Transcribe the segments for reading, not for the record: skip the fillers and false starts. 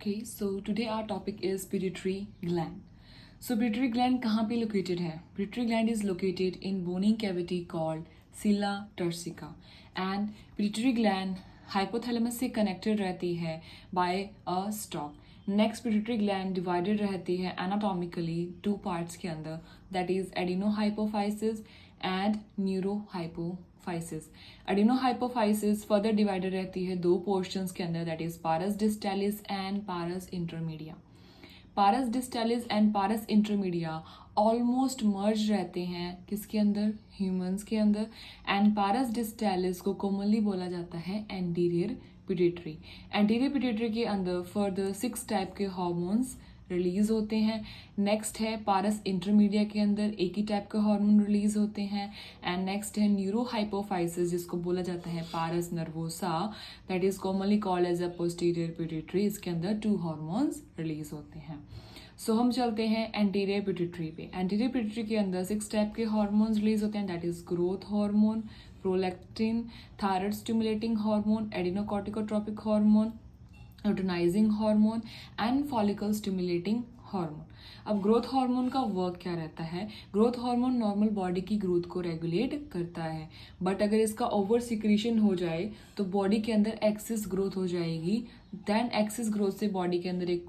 Okay, so today our topic is pituitary gland. So pituitary gland कहाँ पे located है? Pituitary gland is located in bony cavity called sella turcica, and pituitary gland hypothalamus से connected रहती है by a stalk. Next pituitary gland divided रहती है anatomically two parts के अंदर, that is adenohypophysis and neurohypophysis. Adenohypophysis further divided रहती है दो portions के अंदर, that is parus distalis and parus intermedia. Pars distalis and pars intermedia almost merge रहते हैं किसके अंदर? ह्यूमंस के अंदर. एंड पारस डिस्टालिस को कॉमनली बोला जाता है एंटीरियर पिट्यूटरी. एंटीरियर पिट्यूटरी के अंदर फर्दर 6 टाइप के हार्मोन्स रिलीज होते हैं. नेक्स्ट है पारस इंटरमीडिया के अंदर एक ही टाइप के हार्मोन रिलीज होते हैं. एंड नेक्स्ट है न्यूरोहाइपोफाइसिस जिसको बोला जाता है pars nervosa, that is commonly called as a posterior pituitary. इसके अंदर 2 हार्मोन्स रिलीज होते हैं. सो हम चलते हैं एंटीरियर पिट्यूटरी पे. एंटीरियर पिट्यूटरी के अंदर 6 टाइप के हार्मोन्स रिलीज होते हैं, that is growth hormone, prolactin, thyroid stimulating hormone, adrenocorticotropic hormone, luteinizing hormone and follicle stimulating hormone. अब ग्रोथ हार्मोन का वर्क क्या रहता है? ग्रोथ हार्मोन नॉर्मल बॉडी की ग्रोथ को रेगुलेट करता है, बट अगर इसका ओवर सिक्रीशन हो जाए तो बॉडी के अंदर एक्सेस ग्रोथ हो जाएगी. देन एक्सेस ग्रोथ से बॉडी के अंदर एक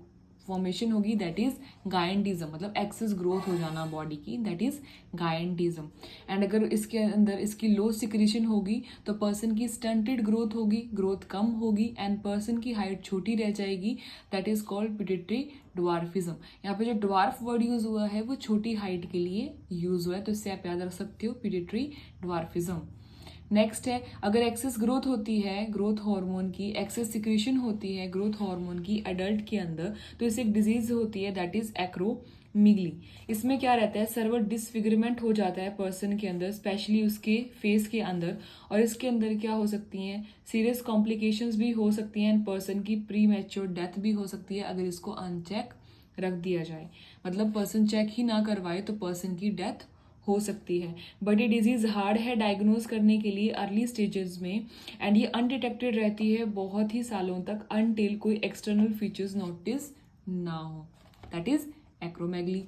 फॉर्मेशन होगी, दैट इज गायंटिज्म. मतलब एक्सेस ग्रोथ हो जाना बॉडी की, दैट इज गायंटिज्म. एंड अगर इसके अंदर इसकी लो सिक्रीशन होगी तो पर्सन की स्टंटेड ग्रोथ होगी, ग्रोथ कम होगी एंड पर्सन की हाइट छोटी रह जाएगी, that is called pituitary dwarfism. यहाँ पे जो ड्वार्फ वर्ड यूज हुआ है वो छोटी हाइट के लिए यूज हुआ है, तो इससे आप याद रख सकते हो पिट्यूटरी ड्वार्फिज्म. नेक्स्ट है अगर एक्सेस ग्रोथ होती है, ग्रोथ हार्मोन की एक्सेस सिक्रीशन होती है ग्रोथ हार्मोन की एडल्ट के अंदर, तो इससे एक डिजीज होती है, दैट इज एक्रोमीगली. इसमें क्या रहता है? सर्वर डिसफिगरमेंट हो जाता है पर्सन के अंदर, स्पेशली उसके फेस के अंदर. और इसके अंदर क्या हो सकती हैं? सीरियस कॉम्प्लिकेशंस भी हो सकती हैं एंड पर्सन की प्री मैच्योर डेथ भी हो सकती है अगर इसको अनचेक रख दिया जाए. मतलब पर्सन चेक ही ना करवाए तो पर्सन की डेथ हो सकती है. बट ये डिजीज हार्ड है डायग्नोज करने के लिए अर्ली स्टेजेस में, एंड ये अनडिटेक्टेड रहती है बहुत ही सालों तक अनटिल कोई एक्सटर्नल फीचर्स नोटिस ना हो, दैट इज एक्रोमेगली.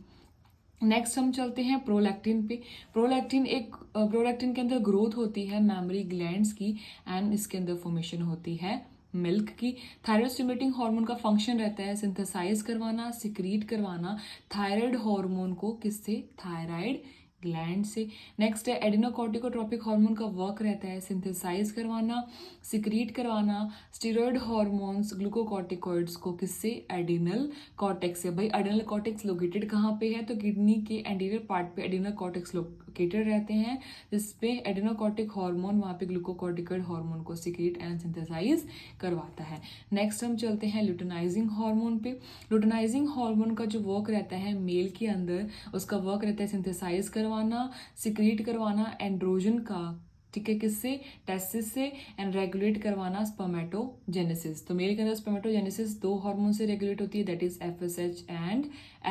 नेक्स्ट हम चलते हैं प्रोलैक्टिन पे. प्रोलैक्टिन के अंदर ग्रोथ होती है मैमरी ग्लैंड्स की एंड इसके अंदर फॉर्मेशन होती है मिल्क की. थायराइड स्टिमुलेटिंग हार्मोन का फंक्शन रहता है सिंथेसाइज करवाना, सिक्रीट करवाना थायराइड हार्मोन को. किससे? थायराइड ग्लैंड से. नेक्स्ट है एडिनोकॉर्टिकोट्रोपिक हार्मोन का वर्क रहता है सिंथेसाइज करवाना, सिक्रीट करवाना स्टीरॉयड हार्मोन्स ग्लूकोकॉर्टिकॉइड्स को. किससे? एडिनल कॉर्टेक्स से. भाई एडिनल कॉर्टेक्स लोकेटेड कहाँ पे है? तो किडनी के एंटीरियर पार्ट पे एडिनल कॉर्टेक्स लोकेटेड रहते हैं, जिसपे एडिनोकॉर्टिक हार्मोन वहाँ पे ग्लूकोकॉर्टिकॉइड हार्मोन को सिक्रीट एंड सिंथेसाइज करवाता है. नेक्स्ट हम चलते हैं लुटेनाइजिंग हार्मोन पे. लुटेनाइजिंग हार्मोन का जो वर्क रहता है मेल के अंदर, उसका वर्क रहता है सिंथेसाइज करवाना, सिक्रीट करवाना एंड्रोजन का, ठीक है, किससे? टेस्टिस से. एंड रेगुलेट करवाना स्पर्मेटोजेनेसिस. तो मेल के अंदर स्पर्मेटोजेनेसिस 2 हार्मोन से रेगुलेट होती है, that is FSH and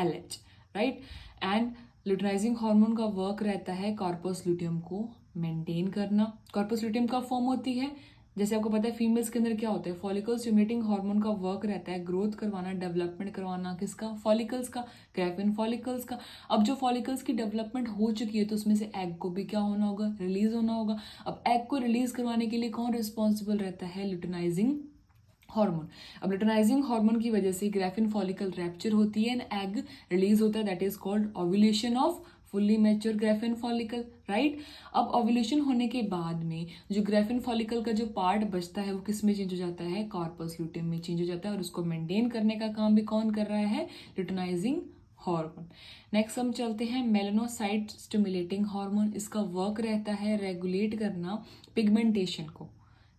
LH, right. And luteinizing hormone का वर्क रहता है कॉर्पस लुटियम को मेंटेन करना. कॉर्पस लुटियम का फॉर्म होती है, जैसे आपको पता है फीमेल्स के अंदर क्या होता है, फॉलिकल स्टिमुलेटिंग हार्मोन का वर्क रहता है ग्रोथ करवाना, डेवलपमेंट करवाना. किसका? फॉलिकल्स का, ग्राफिन फॉलिकल्स का. अब जो फॉलिकल्स की डेवलपमेंट हो चुकी है तो उसमें से एग को भी क्या होना होगा? रिलीज होना होगा. अब एग को रिलीज करवाने के लिए कौन रिस्पॉन्सिबल रहता है? लुटेनाइजिंग हार्मोन. अब लुटेनाइजिंग हार्मोन की वजह से ग्राफिन फॉलिकल रैप्चर होती है एंड एग रिलीज होता है, that is called ovulation off fully mature graphene follicle, right. अब ओव्यूलेशन होने के बाद में जो ग्राफिन फॉलिकल का जो पार्ट बचता है वो किस में चेंज हो जाता है? कॉर्पस लुटियम में चेंज हो जाता है. और उसको मेंटेन करने का काम भी कौन कर रहा है? लुटेनाइजिंग हार्मोन. नेक्स्ट हम चलते हैं मेलानोसाइट स्टिमुलेटिंग हार्मोन. इसका वर्क रहता है रेगुलेट करना पिगमेंटेशन को,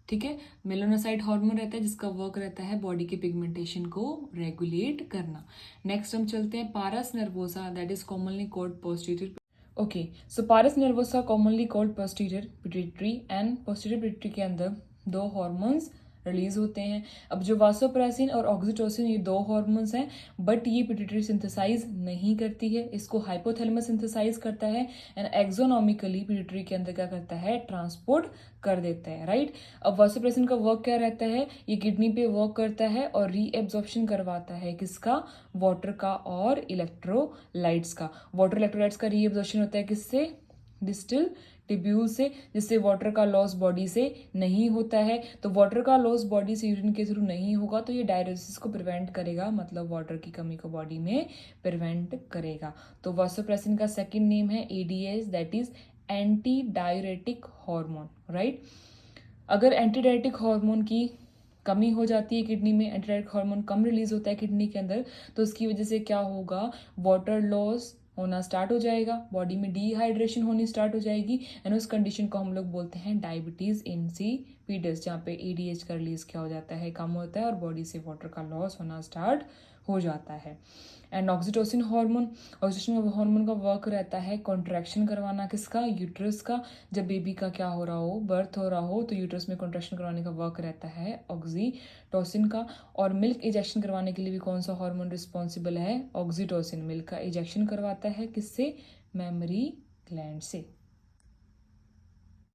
ठीक है. मेलानोसाइट हार्मोन रहता है जिसका वर्क रहता है बॉडी के पिगमेंटेशन को रेगुलेट करना. नेक्स्ट हम चलते हैं pars nervosa, that is commonly called posterior. Okay, so pars nervosa commonly called posterior pituitary. And posterior pituitary के अंदर 2 हार्मोन्स रिलीज होते हैं। अब जो वासोप्रेसिन और ऑक्सीटोसिन ये दो हार्मोन्स हैं, बट ये पिट्यूटरी सिंथेसाइज नहीं करती है, इसको हाइपोथैलेमस सिंथेसाइज करता है एंड एक्सोनॉमिकली पिट्यूटरी के अंदर क्या करता है, ट्रांसपोर्ट कर देता है, राइट। अब वासोप्रेसिन का वर्क क्या रहता है, ये किडनी पे वर्क करता है और रीएब्जॉर्प्शन करवाता है किसका, वाटर का और इलेक्ट्रोलाइट्स का। वाटर इलेक्ट्रोलाइट्स का रीएब्जॉर्प्शन होता है किससे, डिस्टल टिब्यूल से, जिससे वाटर का लॉस बॉडी से नहीं होता है। तो वाटर का लॉस बॉडी से यूरिन के थ्रू नहीं होगा तो ये डायलिसिस को प्रिवेंट करेगा, मतलब वाटर की कमी को बॉडी में प्रिवेंट करेगा। तो वासोप्रेसिन का सेकंड नेम है ADS, that is anti diuretic hormone, right. अगर एंटी डायरेटिक हार्मोन की कमी हो जाती है किडनी में, एंटी डायरेटिक हार्मोन कम रिलीज होता है किडनी के अंदर, तो उसकी वजह से क्या होगा, वाटर लॉस होना स्टार्ट हो जाएगा, बॉडी में डिहाइड्रेशन होनी स्टार्ट हो जाएगी एंड उस कंडीशन को हम लोग बोलते हैं डायबिटीज इंसिपिडस, जहाँ पे एडीएच का रिलीज क्या हो जाता है, कम होता है और बॉडी से वाटर का लॉस होना स्टार्ट हो जाता है। एंड ऑक्सीटोसिन हार्मोन का वर्क रहता है कॉन्ट्रैक्शन करवाना किसका, यूट्रस का। जब बेबी का क्या हो रहा हो, बर्थ हो रहा हो, तो यूट्रस में कॉन्ट्रैक्शन करवाने का वर्क रहता है ऑक्सीटोसिन का। और मिल्क इजेक्शन करवाने के लिए भी कौन सा हार्मोन रिस्पॉन्सिबल है, ऑक्सीटोसिन। मिल्क का इजेक्शन करवाता है किससे, मेमरी ग्लैंड से।